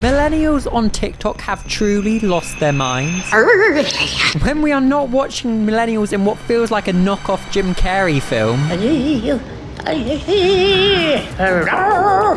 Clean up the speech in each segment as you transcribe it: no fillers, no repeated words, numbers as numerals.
Millennials on TikTok have truly lost their minds. When we are not watching millennials in what feels like a knockoff Jim Carrey film,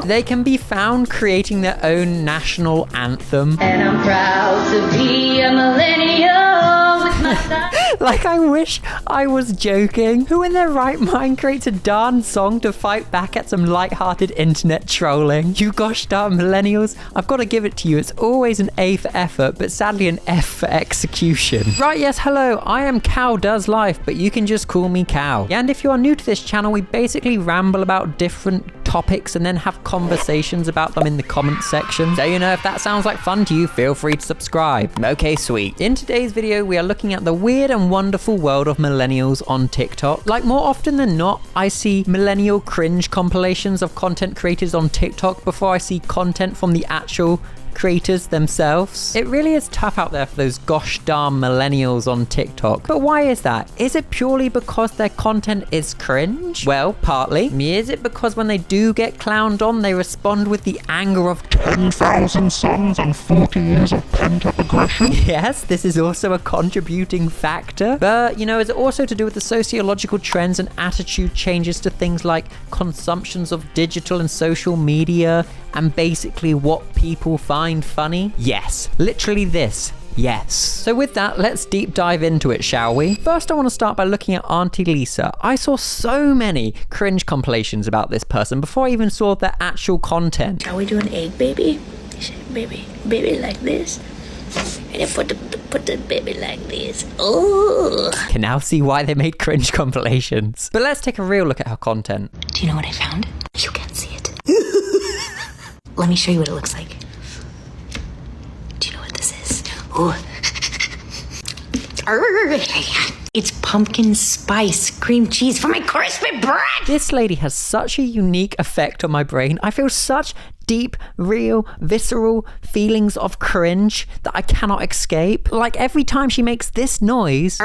they can be found creating their own national anthem. And I'm proud to be a millennial with my son. Like, I wish I was joking. Who in their right mind creates a dance song to fight back at some light-hearted internet trolling? You gosh darn millennials, I've got to give it to you. It's always an A for effort, but sadly an F for execution. Right, yes, hello, I am Cow Does Life, but you can just call me Cow. And if you are new to this channel, we basically ramble about different topics and then have conversations about them in the comments section. So, you know, if that sounds like fun to you, feel free to subscribe. Okay, sweet. In today's video, we are looking at the weird and wonderful world of millennials on TikTok. Like, more often than not, I see millennial cringe compilations of content creators on TikTok before I see content from the actual creators themselves. It really is tough out there for those gosh darn millennials on TikTok. But why is that? Is it purely because their content is cringe? Well, partly. Is it because when they do get clowned on, they respond with the anger of 10,000 suns and 40 years of pent-up aggression? Yes, this is also a contributing factor. But, you know, is it also to do with the sociological trends and attitude changes to things like consumptions of digital and social media and basically what people find funny? Yes, literally this. Yes. So with that, let's deep dive into it, shall we? First, I want to start by looking at Auntie Lisa. I saw so many cringe compilations about this person before I even saw their actual content. Shall we do an egg baby? Baby like this. And then put the baby like this. Oh. Can now see why they made cringe compilations. But let's take a real look at her content. Do you know what I found? You can't see it. Let me show you what it looks like. Do you know what this is? Ooh. It's pumpkin spice cream cheese for my crispy bread. This lady has such a unique effect on my brain. I feel such deep, real, visceral feelings of cringe that I cannot escape. Like, every time she makes this noise,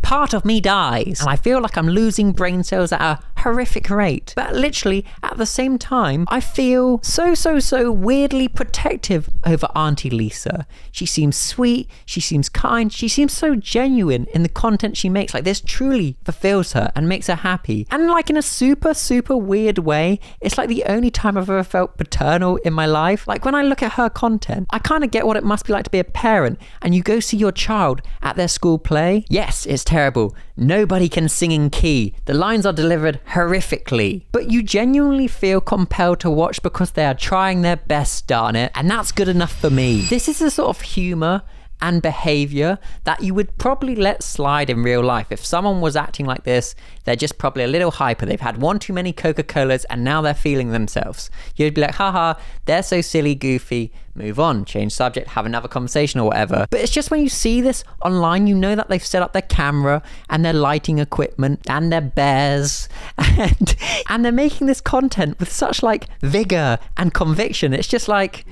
part of me dies. And I feel like I'm losing brain cells at a horrific rate. But literally, at the same time, I feel so weirdly protective over Auntie Lisa. She seems sweet, she seems kind, she seems so genuine in the content she makes. Like, this truly fulfills her and makes her happy. And like, in a super weird way, it's like the only time I've ever felt paternal in my life. Like, when I look at her content, I kind of get what it must be like to be a parent and you go see your child at their school play. Yes, it's terrible. Nobody can sing in key. The lines are delivered horrifically. But you genuinely feel compelled to watch because they are trying their best, darn it. And that's good enough for me. This is the sort of humor and behavior that you would probably let slide in real life. If someone was acting like this, they're just probably a little hyper. They've had one too many Coca-Colas and now they're feeling themselves. You'd be like, haha, they're so silly, goofy, move on, change subject, have another conversation or whatever. But it's just when you see this online, you know that they've set up their camera and their lighting equipment and their bears and they're making this content with such like vigor and conviction. It's just like,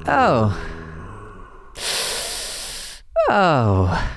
oh,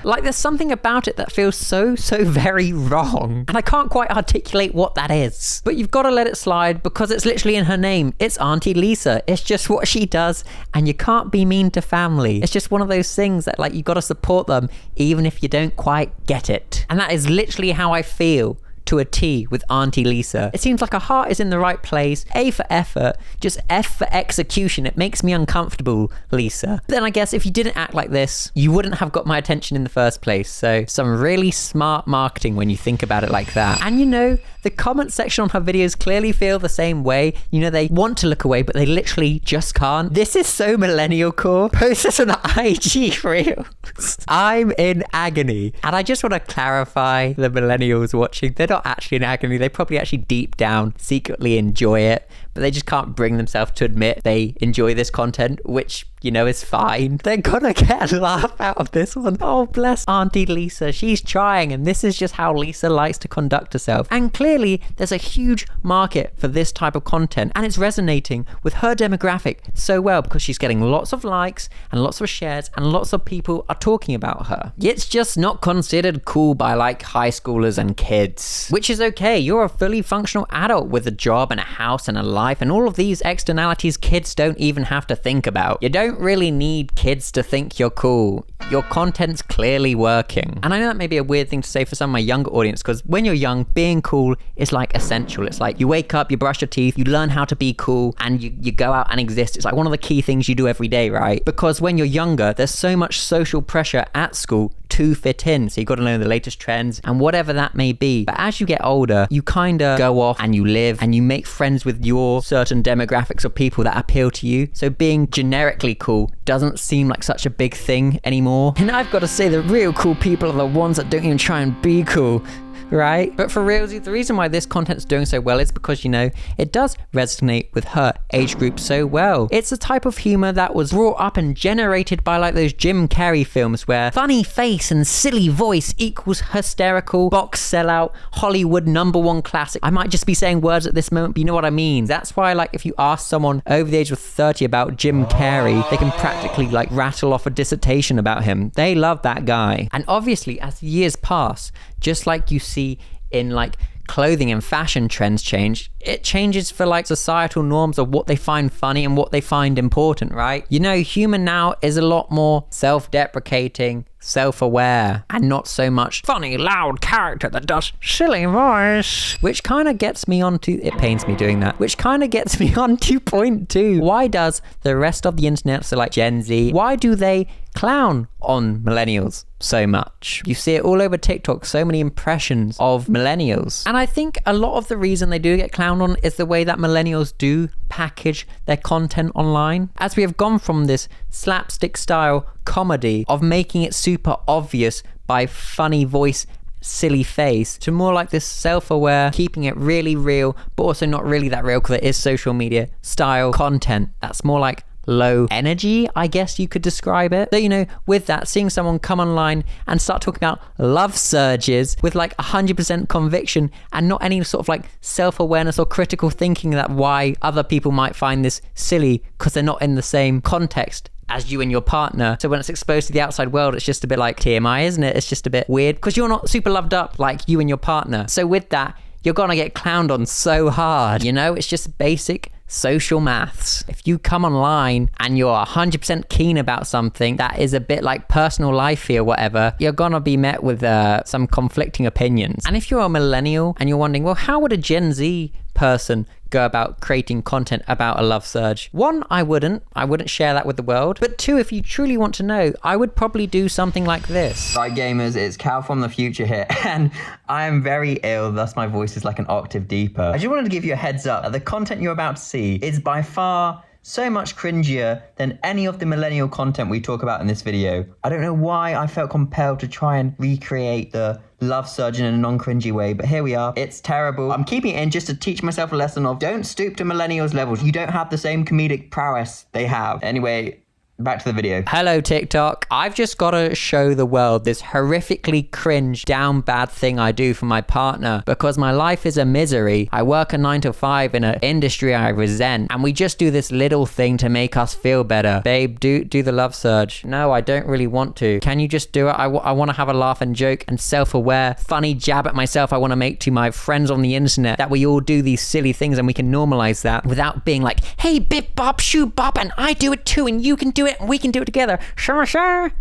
like there's something about it that feels so very wrong. And I can't quite articulate what that is. But you've got to let it slide because it's literally in her name. It's Auntie Lisa. It's just what she does and you can't be mean to family. It's just one of those things that like you got to support them even if you don't quite get it. And that is literally how I feel to a T with Auntie Lisa. It seems like her heart is in the right place. A for effort, just F for execution. It makes me uncomfortable, Lisa. But then I guess if you didn't act like this, you wouldn't have got my attention in the first place. So some really smart marketing when you think about it like that. And you know, the comment section on her videos clearly feel the same way. You know, they want to look away, but they literally just can't. This is so millennial core. Post this on IG Reels. I'm in agony. And I just want to clarify the millennials watching. They're not actually in agony. They probably actually deep down secretly enjoy it, but they just can't bring themselves to admit they enjoy this content, which, you know, is fine. They're gonna get a laugh out of this one. Oh, bless Auntie Lisa. She's trying, and this is just how Lisa likes to conduct herself. And clearly, there's a huge market for this type of content, and it's resonating with her demographic so well because she's getting lots of likes and lots of shares, and lots of people are talking about her. It's just not considered cool by like high schoolers and kids, which is okay. You're a fully functional adult with a job and a house and a life life, and all of these externalities kids don't even have to think about. You don't really need kids to think you're cool. Your content's clearly working. And I know that may be a weird thing to say for some of my younger audience, because when you're young, being cool is like essential. It's like you wake up, you brush your teeth, you learn how to be cool, and you go out and exist. It's like one of the key things you do every day, right? Because when you're younger, there's so much social pressure at school to fit in. So you got to know the latest trends and whatever that may be. But as you get older, you kind of go off and you live and you make friends with your certain demographics of people that appeal to you. So being generically cool doesn't seem like such a big thing anymore. And I've got to say, the real cool people are the ones that don't even try and be cool. Right? But for realsy, the reason why this content's doing so well is because, you know, it does resonate with her age group so well. It's a type of humor that was brought up and generated by like those Jim Carrey films where funny face and silly voice equals hysterical box sellout Hollywood #1 classic. I might just be saying words at this moment, but you know what I mean. That's why, like, if you ask someone over the age of 30 about Jim Carrey, they can practically like rattle off a dissertation about him. They love that guy. And obviously, as years pass, just like you see in like clothing and fashion trends change, it changes for like societal norms of what they find funny and what they find important, right? You know, humor now is a lot more self-deprecating, self-aware, and not so much funny, loud character that does silly voice, which kind of gets me onto, it pains me doing that, which kind of gets me onto point 2. Why does the rest of the internet, so like Gen Z, why do they clown on millennials so much? You see it all over TikTok, so many impressions of millennials. And I think a lot of the reason they do get clowned on is the way that millennials do package their content online. As we have gone from this slapstick style comedy of making it super obvious by funny voice, silly face, to more like this self-aware, keeping it really real, but also not really that real because it is social media style content that's more like low energy, I guess you could describe it. So, you know, with that, seeing someone come online and start talking about love surges with like 100% conviction and not any sort of like self-awareness or critical thinking that why other people might find this silly because they're not in the same context as you and your partner. So when it's exposed to the outside world, it's just a bit like TMI, isn't it? It's just a bit weird because you're not super loved up like you and your partner. So with that, you're gonna get clowned on so hard. You know, it's just basic social maths. If you come online and you're 100% keen about something that is a bit like personal life or whatever, you're gonna be met with some conflicting opinions. And if you're a millennial and you're wondering, well, how would a Gen Z person go about creating content about a love surge? 1, I wouldn't share that with the world. But 2, if you truly want to know, I would probably do something like this. Right, gamers, it's Cal from the future here, and I am very ill, thus my voice is like an octave deeper. I just wanted to give you a heads up that the content you're about to see is by far so much cringier than any of the millennial content we talk about in this video. I don't know why I felt compelled to try and recreate the love surge in a non-cringy way, but here we are. It's terrible. I'm keeping it in just to teach myself a lesson of don't stoop to millennials levels. You don't have the same comedic prowess they have. Anyway, back to the video. Hello, TikTok. I've just got to show the world this horrifically cringe, down bad thing I do for my partner because my life is a misery. I work a 9 to 5 in an industry I resent, and we just do this little thing to make us feel better. Babe, do the love surge. No, I don't really want to. Can you just do it? I want to have a laugh and joke and self-aware, funny jab at myself I want to make to my friends on the internet that we all do these silly things and we can normalize that without being like, hey, bip bop, shoo bop, and I do it too, and you can do it, and we can do it together. Sure.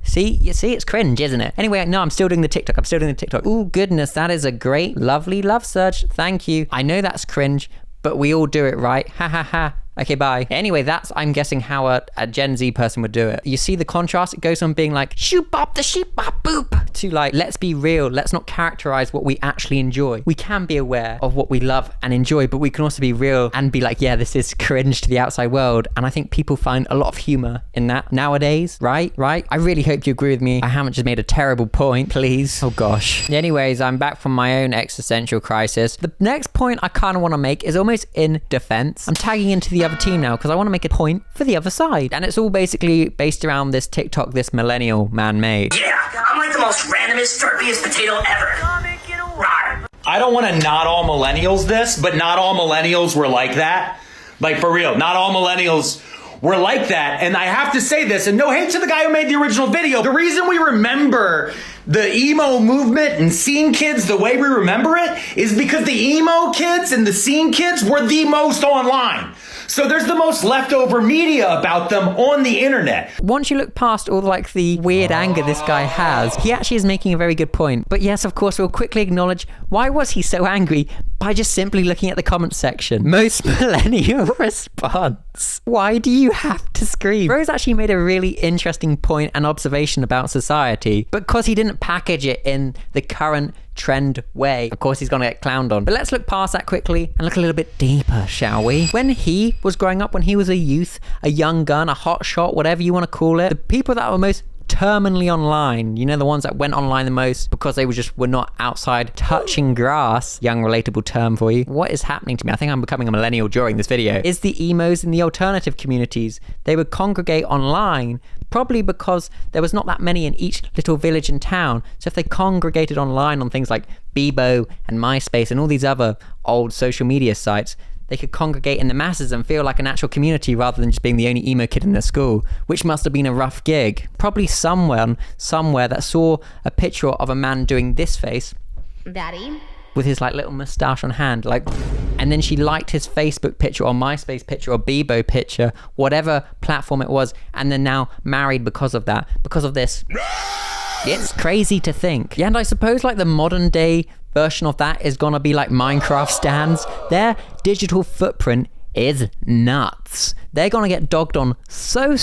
See, you see, it's cringe, isn't it? Anyway, no, I'm still doing the TikTok. Ooh, goodness, that is a great, lovely love surge. Thank you. I know that's cringe, but we all do it, right? Ha ha ha. Okay, bye. Anyway, that's, I'm guessing, how a Gen Z person would do it. You see the contrast? It goes from being like, shoot bop the sheep bop boop, to like, let's be real. Let's not characterize what we actually enjoy. We can be aware of what we love and enjoy, but we can also be real and be like, yeah, this is cringe to the outside world. And I think people find a lot of humor in that nowadays, right? I really hope you agree with me. I haven't just made a terrible point, please. Oh gosh. Anyways, I'm back from my own existential crisis. The next point I kind of want to make is almost in defense. I'm tagging into the other team now because I want to make a point for the other side, and it's all basically based around this TikTok this millennial man made. Yeah, I'm like the most randomest, derpiest potato ever. Rawr. I don't want to not all millennials this, but not all millennials were like that. Like, for real, not all millennials were like that. And I have to say this, and no hate to the guy who made the original video. The reason we remember the emo movement and scene kids the way we remember it is because the emo kids and the scene kids were the most online. So there's the most leftover media about them on the internet. Once you look past all like the weird anger this guy has, he actually is making a very good point. But yes, of course, we'll quickly acknowledge why was he so angry by just simply looking at the comments section. Most millennial response. Why do you have to scream? Rose actually made a really interesting point and observation about society because he didn't package it in the current trend way. Of course, he's gonna get clowned on. But let's look past that quickly and look a little bit deeper, shall we? When he was growing up, when he was a youth, a young gun, a hot shot, whatever you want to call it, the people that were most terminally online, you know, the ones that went online the most because they were not outside touching grass, young relatable term for you. What is happening to me? I think I'm becoming a millennial during this video. Is the emos in the alternative communities. They would congregate online probably because there was not that many in each little village and town. So if they congregated online on things like Bebo and MySpace and all these other old social media sites, they could congregate in the masses and feel like an actual community rather than just being the only emo kid in their school, which must have been a rough gig. Probably someone somewhere that saw a picture of a man doing this face, Daddy. with his like little mustache on hand, like, and then she liked his Facebook picture or MySpace picture or Bebo picture, whatever platform it was, and they're now married because of that, because of this. It's crazy to think. Yeah, and I suppose like the modern day version of that is gonna be like Minecraft stands. Their digital footprint is nuts. They're gonna get dogged on so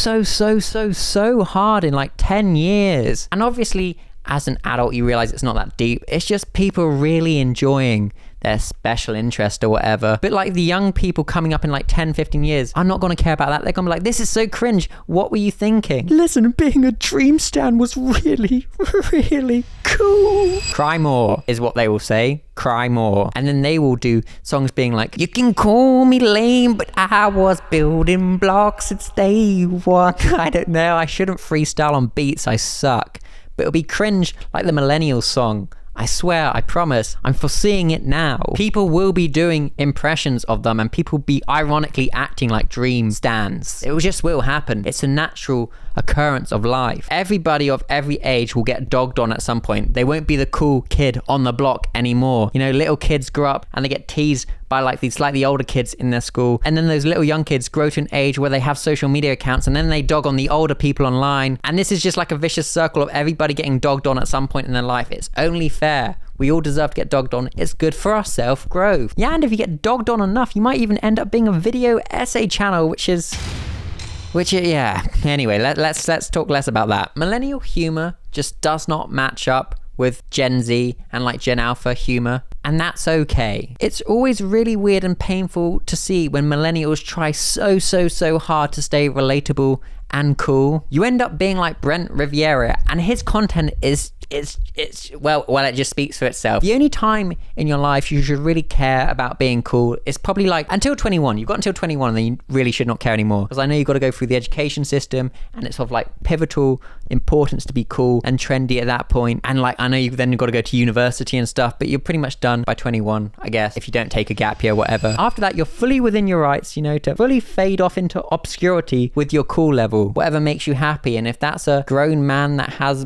hard in like 10 years. And obviously, as an adult, you realize it's not that deep. It's just people really enjoying their special interest or whatever. But like the young people coming up in like 10, 15 years are not going to care about that. They're going to be like, this is so cringe. What were you thinking? Listen, being a dream stan was really, really cool. Cry more is what they will say. Cry more. And then they will do songs being like, you can call me lame, but I was building blocks since day one. I don't know. I shouldn't freestyle on beats. I suck. But it'll be cringe like the Millennials song. I swear, I promise, I'm foreseeing it now. People will be doing impressions of them and people be ironically acting like dream stans. It just will happen. It's a natural occurrence of life. Everybody of every age will get dogged on at some point. They won't be the cool kid on the block anymore. You know, little kids grow up and they get teased by like these slightly older kids in their school, and then those little young kids grow to an age where they have social media accounts and then they dog on the older people online, and this is just like a vicious circle of everybody getting dogged on at some point in their life. It's only fair. We all deserve to get dogged on. It's good for our self-growth. Yeah, and if you get dogged on enough, you might even end up being a video essay channel, which yeah. Anyway, let's talk less about that. Millennial humor just does not match up with Gen Z and like Gen Alpha humor, and that's okay. It's always really weird and painful to see when millennials try so hard to stay relatable and cool. You end up being like Brent Riviera, and his content is well, it just speaks for itself. The only time in your life you should really care about being cool is probably like until 21. You've got until 21 and then you really should not care anymore. Because I know you've got to go through the education system and it's of like pivotal importance to be cool and trendy at that point. And like, I know you've then got to go to university and stuff, but you're pretty much done by 21, I guess, if you don't take a gap year, whatever. After that, you're fully within your rights, you know, to fully fade off into obscurity with your cool level, whatever makes you happy. And if that's a grown man that has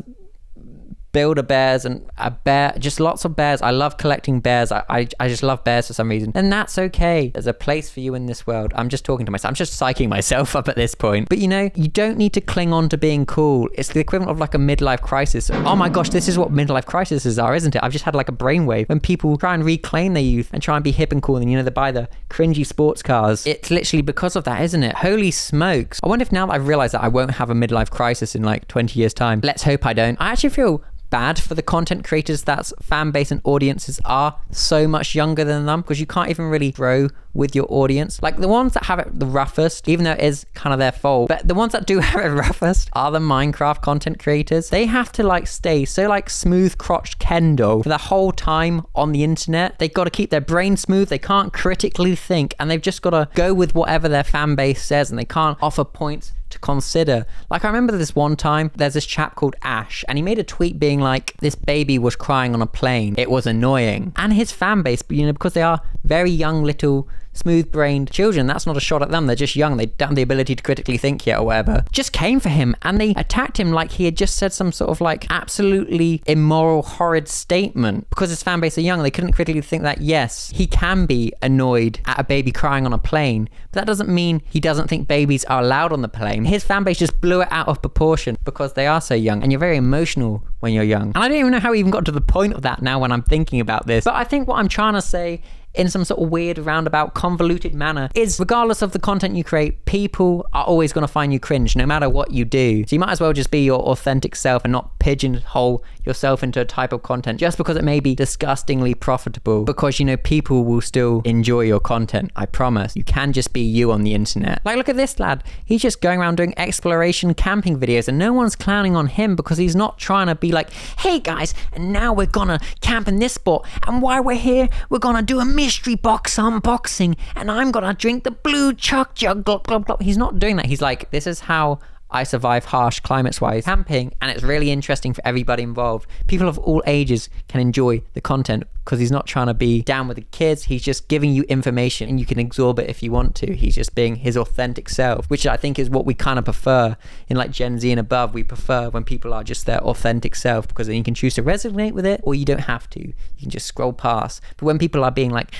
Build-A-Bears and a bear, just lots of bears. I love collecting bears. I just love bears for some reason. And that's okay. There's a place for you in this world. I'm just talking to myself. I'm just psyching myself up at this point. But you know, you don't need to cling on to being cool. It's the equivalent of like a midlife crisis. Oh my gosh, this is what midlife crises are, isn't it? I've just had like a brainwave when people try and reclaim their youth and try and be hip and cool, and you know, they buy the cringy sports cars. It's literally because of that, isn't it? Holy smokes. I wonder if now that I've realized that I won't have a midlife crisis in like 20 years time. Let's hope I don't. I actually feel bad for the content creators that's fan base and audiences are so much younger than them, because you can't even really grow with your audience. Like the ones that have it the roughest, even though it is kind of their fault, but the ones that do have it roughest are the Minecraft content creators. They have to like stay so like smooth crotched Kendall for the whole time on the internet. They've got to keep their brain smooth. They can't critically think, and they've just got to go with whatever their fan base says, and they can't offer points to consider. Like I remember this one time, there's this chap called Ash, and he made a tweet being like, this baby was crying on a plane, it was annoying. And his fan base, you know, because they are very young little smooth-brained children. That's not a shot at them. They're just young. They don't have the ability to critically think yet or whatever. Just came for him and they attacked him like he had just said some sort of like absolutely immoral, horrid statement. Because his fan base are young, they couldn't critically think that, yes, he can be annoyed at a baby crying on a plane, but that doesn't mean he doesn't think babies are allowed on the plane. His fan base just blew it out of proportion because they are so young, and you're very emotional when you're young. And I don't even know how we even got to the point of that now when I'm thinking about this. But I think what I'm trying to say in some sort of weird, roundabout, convoluted manner is regardless of the content you create, people are always going to find you cringe no matter what you do. So you might as well just be your authentic self and not pigeonhole yourself into a type of content just because it may be disgustingly profitable, because, you know, people will still enjoy your content. I promise. You can just be you on the internet. Like, look at this lad. He's just going around doing exploration camping videos and no one's clowning on him because he's not trying to be like, hey guys, and now we're gonna camp in this spot, and while we're here, we're gonna do a mystery box unboxing, and I'm gonna drink the blue chuck jug, glop, glop, glop. He's not doing that. He's like, this is how I survive harsh climates-wise camping, and it's really interesting for everybody involved. People of all ages can enjoy the content because he's not trying to be down with the kids. He's just giving you information and you can absorb it if you want to. He's just being his authentic self, which I think is what we kind of prefer in like Gen Z and above. We prefer when people are just their authentic self, because then you can choose to resonate with it or you don't have to. You can just scroll past. But when people are being like,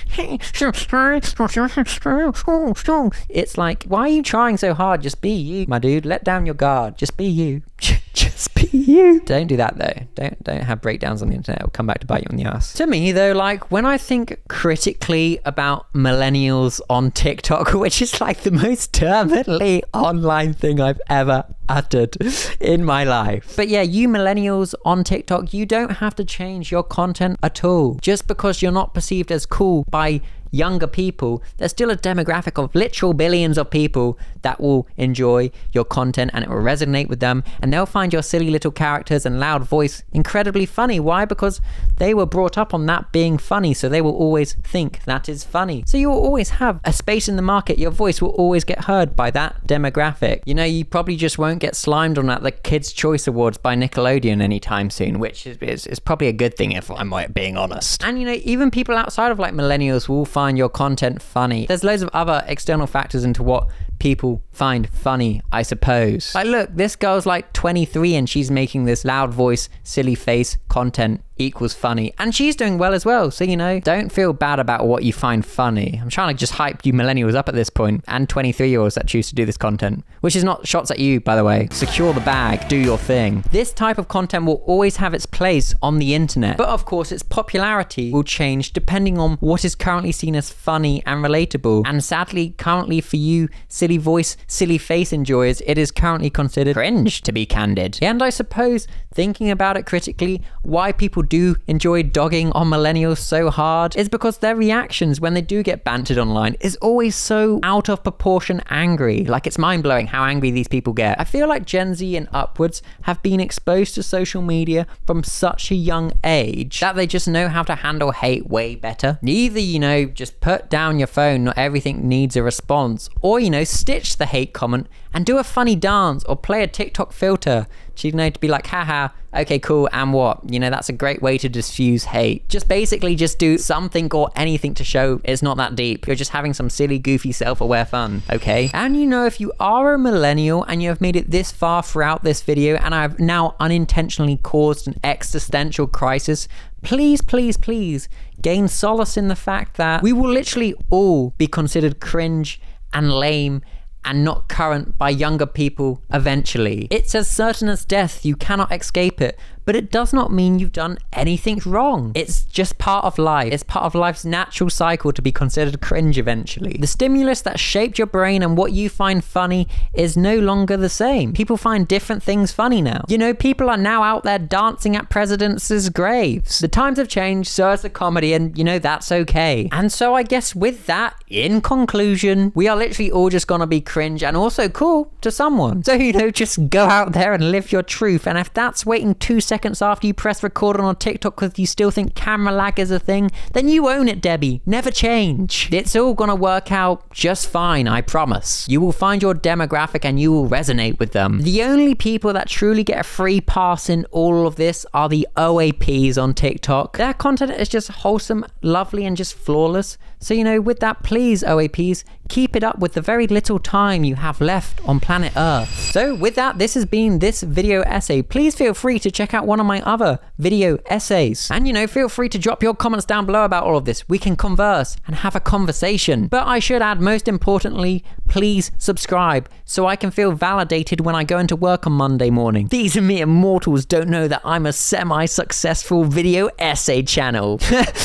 it's like, why are you trying so hard? Just be you, my dude. Let down your guard. Just be you. Just be you. Don't do that though. Don't have breakdowns on the internet. It'll come back to bite you on the ass. To me though, like when I think critically about millennials on TikTok, which is like the most terminally online thing I've ever uttered in my life. But yeah, you millennials on TikTok, you don't have to change your content at all. Just because you're not perceived as cool by younger people, there's still a demographic of literal billions of people that will enjoy your content and it will resonate with them, and they'll find your silly little characters and loud voice incredibly funny. Why? Because they were brought up on that being funny, so they will always think that is funny. So you will always have a space in the market. Your voice will always get heard by that demographic. You know, you probably just won't get slimed on at the Kids' Choice Awards by Nickelodeon anytime soon, which is probably a good thing if I'm being honest. And you know, even people outside of like millennials will find your content funny. There's loads of other external factors into what people find funny, I suppose. Like look, this girl's like 23 and she's making this loud voice, silly face content equals funny, and she's doing well as well. So you know, don't feel bad about what you find funny. I'm trying to just hype you millennials up at this point, and 23-year-olds that choose to do this content, which is not shots at you, by the way. Secure the bag, do your thing. This type of content will always have its place on the internet, but of course its popularity will change depending on what is currently seen as funny and relatable. And sadly, currently for you silly voice, silly face enjoyers, it is currently considered cringe, to be candid. And I suppose, thinking about it critically, why people do enjoy dogging on millennials so hard is because their reactions when they do get bantered online is always so out of proportion angry. Like, it's mind-blowing how angry these people get. I feel like Gen Z and upwards have been exposed to social media from such a young age that they just know how to handle hate way better. Either, you know, just put down your phone, not everything needs a response, or, you know, stitch the hate comment and do a funny dance or play a TikTok filter to, you know, to be like, haha, okay, cool, and what? You know, that's a great way to diffuse hate. Just basically just do something or anything to show it's not that deep. You're just having some silly, goofy, self-aware fun, okay? And you know, if you are a millennial and you have made it this far throughout this video and I've now unintentionally caused an existential crisis, please, please, please gain solace in the fact that we will literally all be considered cringe and lame and not current by younger people eventually. It's as certain as death, you cannot escape it, but it does not mean you've done anything wrong. It's just part of life. It's part of life's natural cycle to be considered cringe eventually. The stimulus that shaped your brain and what you find funny is no longer the same. People find different things funny now. You know, people are now out there dancing at presidents' graves. The times have changed, so has the comedy, and you know, that's okay. And so I guess with that, in conclusion, we are literally all just gonna be cringe and also cool to someone. So, you know, just go out there and live your truth, and if that's waiting 2 seconds seconds after you press record on TikTok because you still think camera lag is a thing, then you own it, Debbie. Never change. It's all gonna work out just fine, I promise. You will find your demographic and you will resonate with them. The only people that truly get a free pass in all of this are the OAPs on TikTok. Their content is just wholesome, lovely, and just flawless. So, you know, with that, please, OAPs, keep it up with the very little time you have left on planet Earth. So with that, this has been this video essay. Please feel free to check out one of my other video essays. And, you know, feel free to drop your comments down below about all of this. We can converse and have a conversation. But I should add, most importantly, please subscribe so I can feel validated when I go into work on Monday morning. These mere mortals don't know that I'm a semi-successful video essay channel.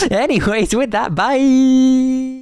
Anyways, with that, bye!